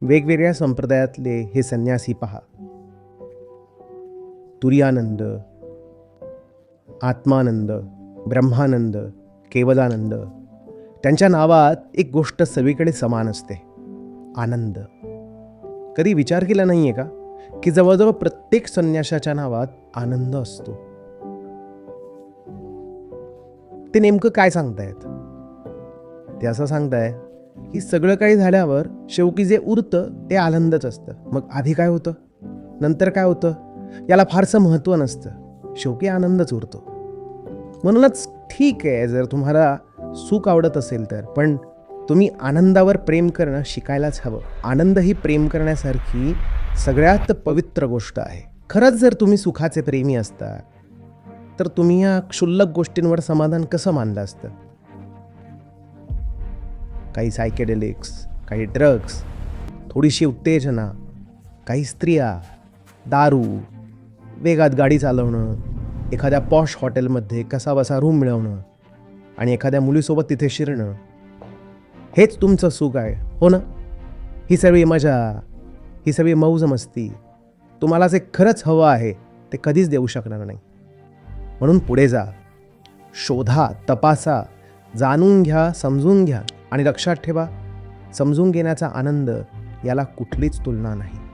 वेगवेगळ्या संप्रदायातले हे संन्यासी पहा. तुरीयानंद, आत्मानंद, ब्रह्मानंद, केवलानंद. त्यांच्या नावात एक गोष्ट सगळीकडे समान असते, आनंद. कधी विचार केला नाही आहे का की जवळजवळ प्रत्येक संन्याशाच्या नावात आनंद असतो? ते नेमकं काय सांगतायत? ते असं सांगताय की सगळं काही झाल्यावर शेवटी जे उरतं ते आनंदच असतं. मग आधी काय होतं, नंतर काय होतं, याला फारसं महत्त्व नसतं. शेवटी आनंदच उरतो. म्हणूनच ठीक आहे जर तुम्हाला सुख आवडत असेल तर, पण तुम्ही आनंदावर प्रेम करणं शिकायलाच हवं. आनंद ही प्रेम करण्यासारखी सगळ्यात पवित्र गोष्ट आहे. खरंच जर तुम्ही सुखाचे प्रेमी असता तर तुम्ही या क्षुल्लक गोष्टींवर समाधान कसं मानलं असतं? काही सायकेडेलिक्स, काही ड्रग्स, थोडीशी उत्तेजना, काही स्त्रिया, दारू, वेगात गाडी चालवणं, एखाद्या पॉश हॉटेलमध्ये कसाबसा रूम मिळवणं आणि एखाद्या मुलीसोबत तिथे शिरणं, हेच तुमचं सुख आहे, हो ना? ही सगळी मजा, ही सगळी मौज मस्ती तुम्हाला जे खरंच हवं आहे ते कधीच देऊ शकणार नाही. म्हणून पुढे जा, शोधा, तपासा, जाणून घ्या, समजून घ्या आणि लक्षात ठेवा, समजून घेण्याचा आनंद याला कुठलीच तुलना नाही.